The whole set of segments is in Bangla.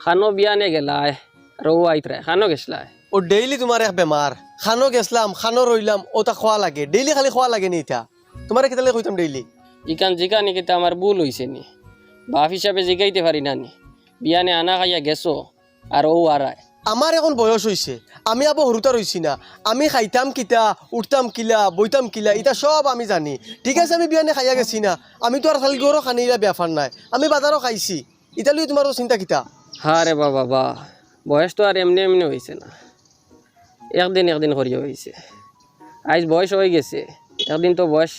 খানো বিয়ানে গেলায় আর ও আইতরায় খানো গেছলায় ও ডেইলি তোমার এক বেমার খানো গেছলাম খানো রইলাম ওটা খোয়া লাগে ডেইলি খালি খোয়া লাগে নি এটা তোমার কেতালে কইতাম ডেইলি ইকান জিকানি কিন্তু আমার ভুল হয়েছে নি বাপ হিসাবে জিগাইতে পারি না নি বিয়ানে আনা খাইয়া গেছো আর ও আরায় আমার এখন বয়স হয়েছে আমি আবার হরুতা রইছি না আমি খাইতাম কিতা উঠতাম কিলা বইতাম কিলা এটা সব আমি জানি ঠিক আছে আমি বিয়ানে খাইয়া গেছি না আমি তো আর খালি গরো খানিলা ব্যাপার নাই আমি বাজারও খাইছি এটা লই তোমার চিন্তা কিতা হ্যাঁ রে বাবা বা বয়স তো আর এমনি এমনি হয়েছে না একদিন করিয়া হয়েছে আইজ বয়স হয়ে গেছে একদিন তো বয়স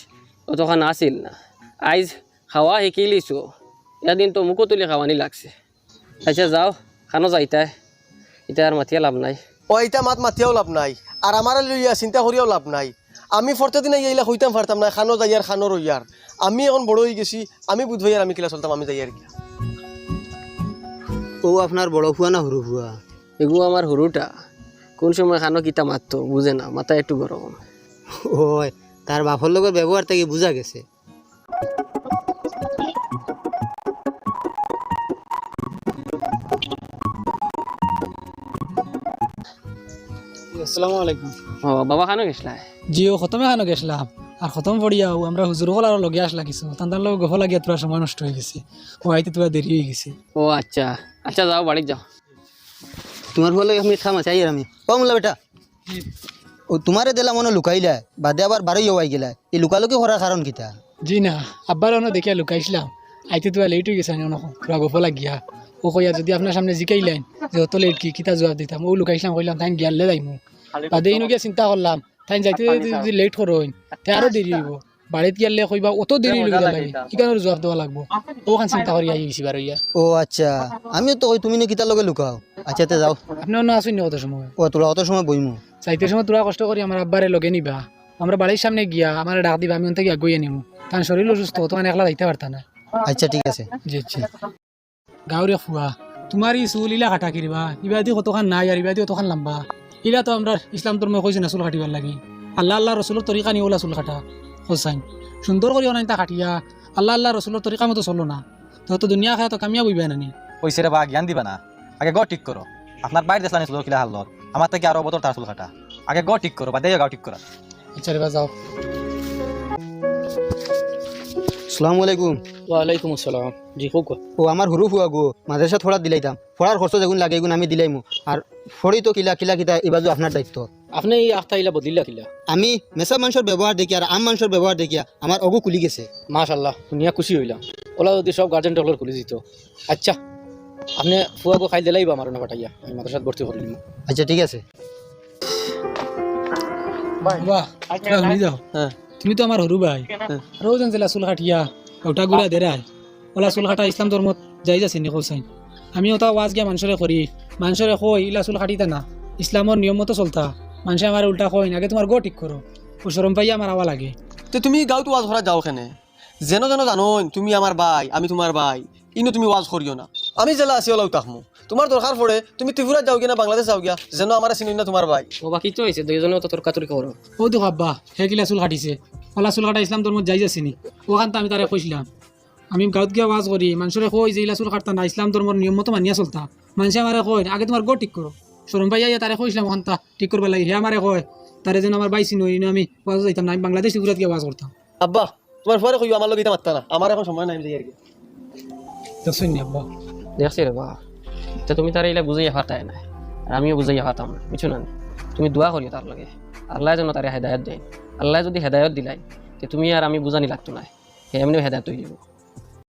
অতখান আসিল না আইজ খাওয়া শিকিলিছো একদিন তো মুখো তুলি খাওয়ানি লাগছে আচ্ছা যাও খানো যাইতাই এটা আর মাতিয়া লাভ নাই ও এটা মাতিয়াও লাভ নাই আর আমার লইয়া চিন্তা করিয়াও লাভ নাই আমি ফর্তে দিন এইলা হইতাম পারতাম না খানো যাইয়ার খানো রইয়ার আমি এখন বড় হয়ে গেছি আমি বুধবাইয়ার আমি কিলা চলতাম আমি যাইয়ার কিলা ও আপনার বড় ফুয়া না সরু ফুয়া এগু আমার হরুটা কোন সময় খানো কিতা মারতো বুঝে না মাথা একটু গরম ওই তার বাপর লগের ব্যবহার থেকে বোঝা গেছে আসসালামু আলাইকুম ও বাবা খানো গেছলাই জিও খতমে খানো গেছিলাম আর খতম পড়িয়াও আমরা হুজুর হল আরো লগে আসলা কিছু তান্তার লোক গফ লাগিয়া তোরা সময় নষ্ট হয়ে গেছে ও আইতে তোরা দেরি হয়ে গেছে ও আচ্ছা আচ্ছা যাও বাড়িতে যাও তোমার ফলে আমি খামা চাই আর আমি কমলা বেটা ও তোমারে দিলা মনে লুকাইলা বাদে আবার বারোই হওয়াই গেলা এই লুকালুকি করার কারণ কিতা জি না আব্বার অন্য দেখিয়া লুকাইছিলাম আইতে তোরা লেট হয়ে গেছে তোরা গফ লাগিয়া ও কইয়া যদি আপনার সামনে জিকাইলেন যে অত লেট কি কিতা জবাব দিতাম ও লুকাইছিলাম কইলাম তাই জ্ঞানলে যাইমু বাদে ইনো গিয়া চিন্তা করলাম তাই যাইতে যদি লেট করইন তে আরো দেরি হইব বাড়িতে গেলে কইবা অত দেরি হইব লাগে ইকানোর জবাব দেওয়া লাগবো ওখান চিন্তা করি আই গেছি বার হইয়া ও আচ্ছা আমিও তো কই তুমি নে কিতার লগে লুকাও আচ্ছা তে যাও আপনি অন্য আসুন না কত সময় ও তোরা অত সময় বইমু চাইতে সময় তোরা কষ্ট করি আমার আব্বারে লগে নিবা আমরা বাড়ির সামনে গিয়া আমার ডাক দিবা আমি থেকে আগুয়ে নিমু তার শরীর অসুস্থ তোমার একলা যাইতে পারতা না আচ্ছা ঠিক আছে জি জি গাঁৱৰে ফুয়া তোমার ই চুল ইলা কাটা কিরিবা ইবাদি কতখান নাই আর ইবাদি কতখান লম্বা ইলা তো আমরা ইসলাম ধর্ম কইছে না চুল কাটিবার লাগি আল্লাহ রসুলের তরিকা নিয়ে ওলা চুল কাটা হোসাইন সুন্দর করে অনাইতা কাটিয়া আল্লাহ রসুলের তরিকা মতো চলো না তো দুনিয়া খায় তো কামিয়া বইবে না নি কইছে রে বা জ্ঞান দিবা না আগে গ ঠিক করো আপনার বাইরে দেশলানি চুল কিলা হালত আমার থেকে আরো বছর তার চুল কাটা আগে গ ঠিক করো বা দেয় গাও ঠিক করা আচ্ছা রে বা যাও আসসালামু আলাইকুম ওয়ালাইকুম আসসালাম জি হোক ও আমার হুরু ফুয়া গো মাদ্রাসা থোড়া দিলাইতাম পড়ার খরচ যেগুন লাগে এগুন আমি দিলাইমু আর ফড়ি তো কিলা কিলা কিতা এবাজু আপনার দায়িত্ব আপনি এই আখটা ইলা বদলিলা কিলা আমি মেসা মানুষের ব্যবহার দেখিয়া আর আম মানুষের ব্যবহার দেখিয়া আমার অগু কুলি গেছে মাশাআল্লাহ শুনিয়া খুশি হইলাম ওলা যদি সব গার্জেন টকলর খুলে দিত আচ্ছা আপনি ফুয়াগো খাই দিলাইবা আমার না পাঠাইয়া আমি মাদ্রাসাত ভর্তি করে দিলাম আচ্ছা ঠিক আছে বাহ শুনি যাও হ্যাঁ তুমি তো আমার হরু ভাই আর ওজন জেলা চুল কাটিয়া ওটা গুড়া দেরাই ওলা চুল কাটা ইসলাম ধর্মত যাই যাচ্ছে নি কোসাইন আমি ওটা ওয়াজ গিয়া মানুষরে করি মানুষরে কই ইলা চুল কাটিতা না ইসলামর নিয়ম মতো চলতা মানুষে আমার উল্টা কই আগে তোমার গো ঠিক করো ও শরম পাইয়া আমার আওয়া লাগে তো তুমি গাঁৱত ওয়াজ করা যাও কেনে যেন জানো তুমি আমার ভাই আমি তোমার ভাই ইনো তুমি ওয়াজ করিও না আমি জেলা আছি ওলাও তাকমু তোমার দরকার পড়ে তুমি ত্রিপুরা যাও গিয়া না বাংলাদেশ যাও গিয়া যেন আমার চিনি না তোমার ভাই ও বাকি তো হয়েছে দুইজনে তো তর্কাতর্কি করো ও তো আব্বা হে কিলা চুল কাটিছে ওলা চুল কাটা ইসলাম ধর্মত যাই যাচ্ছে নি ওখান তো আমি তারে কইছিলাম আমি গাঁৱত গিয়া ওয়াজ করি মানুষরে কই যে ইলা চুল কাটতা না ইসলাম ধর্মর নিয়ম মতো মানিয়া চলতা মানুষে আমারে কই আগে তোমার গো ঠিক করো শরম পাইয়া তারে কইছিলাম ওখান তা ঠিক করবা লাগে হে আমারে কয় তারে যেন আমার বাইসি নই আমি ওয়াজ যাইতাম না আমি বাংলাদেশ ত্রিপুরাত গিয়া ওয়াজ করতাম আব্বা তোমার পরে কইও আমার লগে এটা মারতা না আমার এখন সময় নাই যাই আর কি দেখছেন নি আব্বা দেখছি রে বা তা তুমি তার এলা বুঝাইয়া ফাটায় না আর আমিও বুঝাইয়া ফাটাম না কিছু না তুমি দোয়া করিও তার লগে আল্লাহ যেন তারে হেদায়ত দেয় আল্লাহ যদি হেদায়ত দিলাই তো তুমি আর আমি বুঝানি লাগতো না এমনিও হেদায়ত হয়ে যাব